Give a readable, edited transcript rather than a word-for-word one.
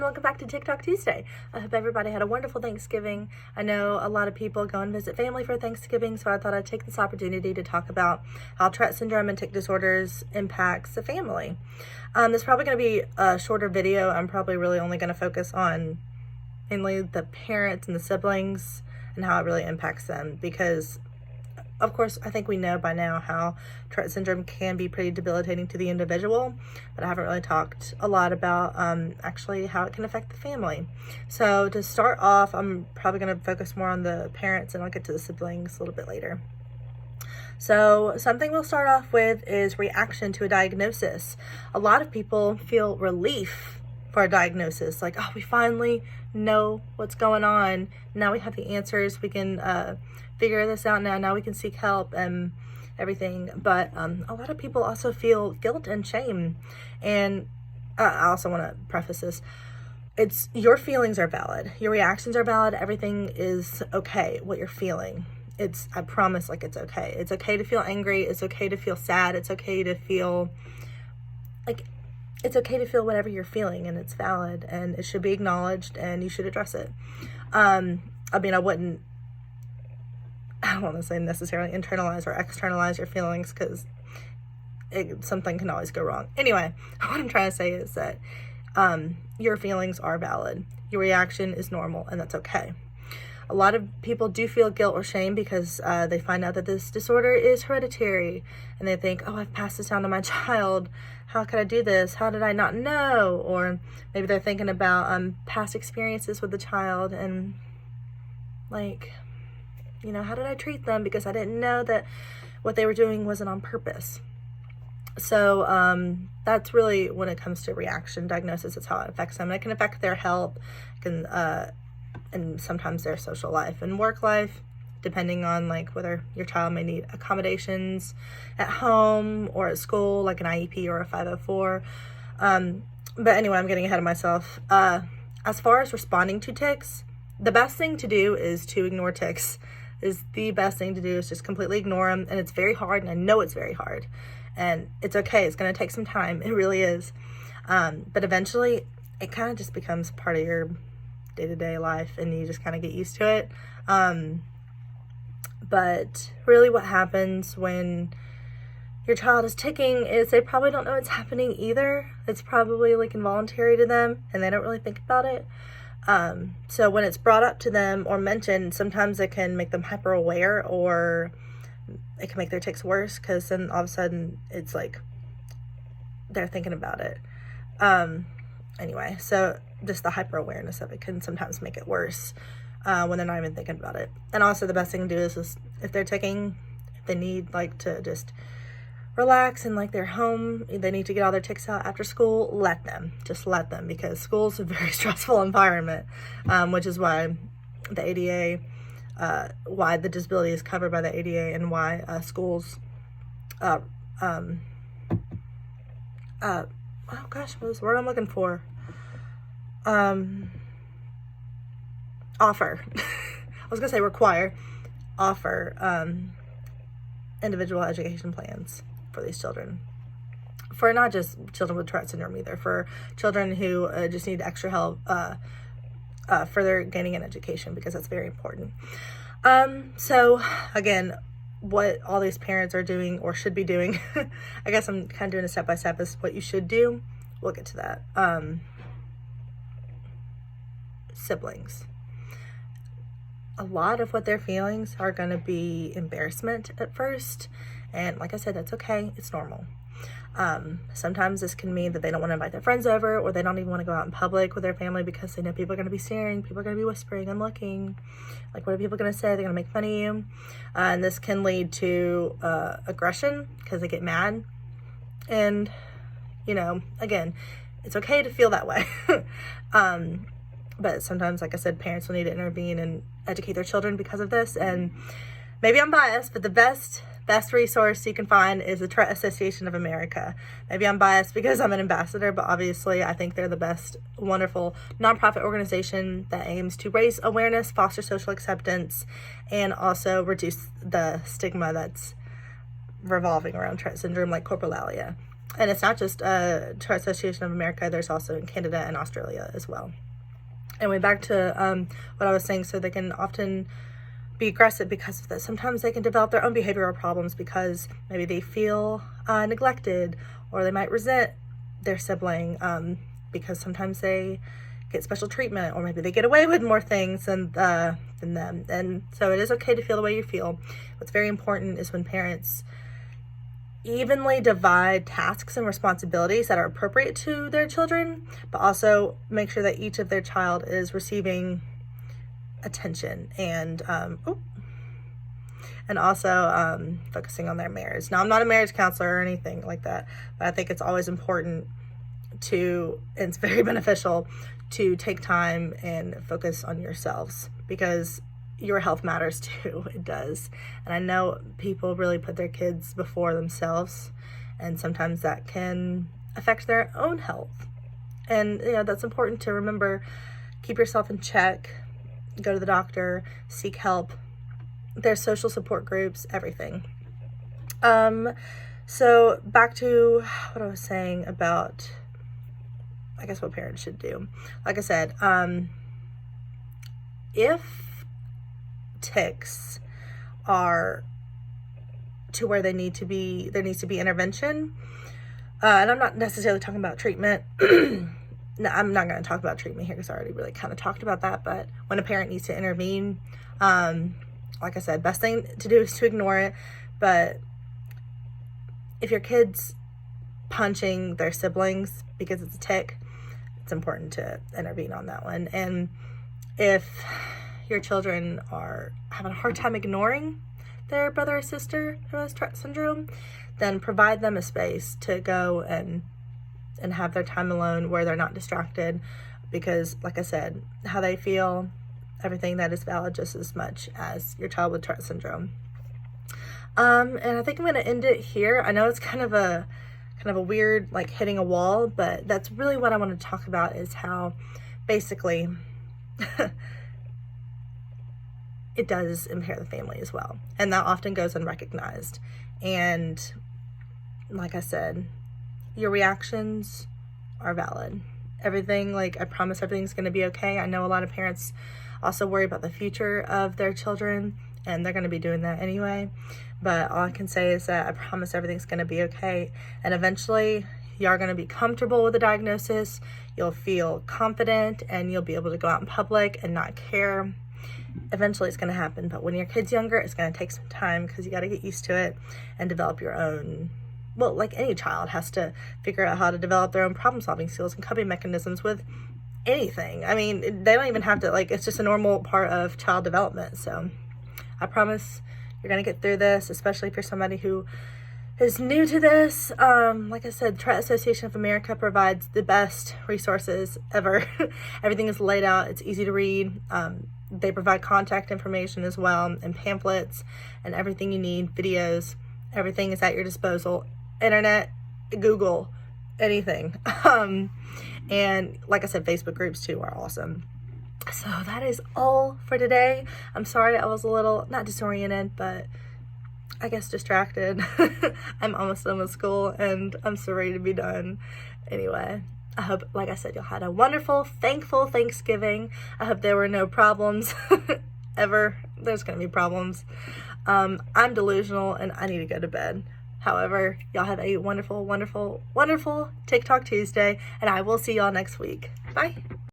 and welcome back to TikTok Tuesday. I hope everybody had a wonderful Thanksgiving. I know a lot of people go and visit family for Thanksgiving, so I thought I'd take this opportunity to talk about how Tourette Syndrome and tic disorders impacts the family. This is probably going to be a shorter video. I'm probably really only going to focus on mainly the parents and the siblings and how it really impacts them, because of course, I think we know by now how Tourette syndrome can be pretty debilitating to the individual, but I haven't really talked a lot about actually how it can affect the family. So to start off, I'm probably going to focus more on the parents, and I'll get to the siblings a little bit later. So something we'll start off with is reaction to a diagnosis. A lot of people feel relief for a diagnosis, like, oh, we finally know what's going on. Now we have the answers. We can figure this out now. Now we can seek help and everything. But a lot of people also feel guilt and shame. And I also want to preface this. It's your feelings are valid. Your reactions are valid. Everything is okay, what you're feeling. I promise, like, it's okay. It's okay to feel angry. It's okay to feel sad. It's okay to feel like, it's okay to feel whatever you're feeling, and it's valid, and it should be acknowledged, and you should address it. I mean, I don't want to say necessarily internalize or externalize your feelings, because something can always go wrong. Anyway, what I'm trying to say is that your feelings are valid. Your reaction is normal, and that's okay. A lot of people do feel guilt or shame because they find out that this disorder is hereditary, and they think, oh, I've passed this down to my child. How could I do this? How did I not know? Or maybe they're thinking about past experiences with the child, and like, you know, how did I treat them? Because I didn't know that what they were doing wasn't on purpose. So that's really, when it comes to reaction diagnosis, it's how it affects them. It can affect their health, and sometimes their social life and work life, depending on like whether your child may need accommodations at home or at school, like an IEP or a 504. But anyway, I'm getting ahead of myself. As far as responding to tics, the best thing to do is to ignore tics. Is the best thing to do is just completely ignore them. And it's very hard, and I know it's very hard. And it's okay. It's going to take some time. It really is. But eventually, it kind of just becomes part of your day-to-day life, and you just kind of get used to it. But really what happens when your child is ticking is they probably don't know it's happening either. It's probably like involuntary to them, and they don't really think about it. So when it's brought up to them or mentioned, sometimes it can make them hyper aware, or it can make their tics worse, because then all of a sudden it's like they're thinking about it. Anyway, so just the hyper awareness of it can sometimes make it worse when they're not even thinking about it. And also the best thing to do is if they're ticking, if they need like to just relax and like they're home, they need to get all their tics out after school, just let them, because school's a very stressful environment, which is why the ADA, why the disability is covered by the ADA, and why schools, oh gosh, what was the word I'm looking for? Offer. I was gonna say require, offer individual education plans for these children. For not just children with Tourette syndrome either, for children who just need extra help further gaining an education, because that's very important. So again, what all these parents are doing or should be doing, I guess I'm kind of doing a step-by-step as what you should do. We'll get to that. Siblings. A lot of what their feelings are going to be embarrassment at first. And like I said, that's okay. It's normal. Sometimes this can mean that they don't want to invite their friends over, or they don't even want to go out in public with their family because they know people are going to be staring, people are going to be whispering and looking. Like, what are people going to say? They're going to make fun of you. And this can lead to aggression, because they get mad. And, you know, again, it's okay to feel that way. But sometimes, like I said, parents will need to intervene and educate their children because of this. And maybe I'm biased, but the best resource you can find is the Tourette Association of America. Maybe I'm biased because I'm an ambassador, but obviously I think they're the best, wonderful nonprofit organization that aims to raise awareness, foster social acceptance, and also reduce the stigma that's revolving around Tourette syndrome, like coprolalia. And it's not just Tourette Association of America, there's also in Canada and Australia as well. Anyway, back to what I was saying. So they can often be aggressive because of this. Sometimes they can develop their own behavioral problems because maybe they feel neglected, or they might resent their sibling because sometimes they get special treatment, or maybe they get away with more things than them. And so it is okay to feel the way you feel. What's very important is when parents evenly divide tasks and responsibilities that are appropriate to their children, but also make sure that each of their child is receiving attention and also focusing on their marriage. Now, I'm not a marriage counselor or anything like that, but I think it's always important and it's very beneficial to take time and focus on yourselves, because your health matters too. It does. And I know people really put their kids before themselves, and sometimes that can affect their own health. And that's important to remember. Keep yourself in check, go to the doctor, seek help. There's social support groups, everything. So back to what I was saying about, I guess, what parents should do. Like I said, if tics are to where they need to be, there needs to be intervention. And I'm not necessarily talking about treatment. No, I'm not going to talk about treatment here because I already really kind of talked about that. But when a parent needs to intervene, like I said, best thing to do is to ignore it. But if your kid's punching their siblings because it's a tic, it's important to intervene on that one. And if your children are having a hard time ignoring their brother or sister who has Tourette syndrome, then provide them a space to go and have their time alone where they're not distracted, because like I said, how they feel, everything, that is valid just as much as your child with Tourette syndrome. And I think I'm going to end it here. I know it's kind of a weird, like hitting a wall, but that's really what I want to talk about, is how basically it does impair the family as well. And that often goes unrecognized. And like I said, your reactions are valid. Everything, like, I promise everything's going to be okay. I know a lot of parents also worry about the future of their children, and they're going to be doing that anyway. But all I can say is that I promise everything's going to be okay. And eventually, you're going to be comfortable with the diagnosis. You'll feel confident, and you'll be able to go out in public and not care. Eventually it's going to happen, but when your kid's younger, it's going to take some time, because you got to get used to it and develop your own, well, like any child has to figure out how to develop their own problem-solving skills and coping mechanisms with anything. I mean, they don't even have to, like, it's just a normal part of child development. So I promise you're going to get through this, especially if you're somebody who is new to this. Like I said, Tourette Association of America provides the best resources ever. Everything is laid out. It's easy to read. They provide contact information as well, and pamphlets and everything you need, videos, everything is at your disposal. Internet, Google, anything. And like I said, Facebook groups too are awesome. So that is all for today. I'm sorry I was a little, not disoriented, but I guess distracted. I'm almost done with school, and I'm so ready to be done. Anyway, I hope, like I said, y'all had a wonderful, thankful Thanksgiving. I hope there were no problems ever. There's going to be problems. I'm delusional and I need to go to bed. However, y'all have a wonderful, wonderful, wonderful TikTok Tuesday, and I will see y'all next week. Bye.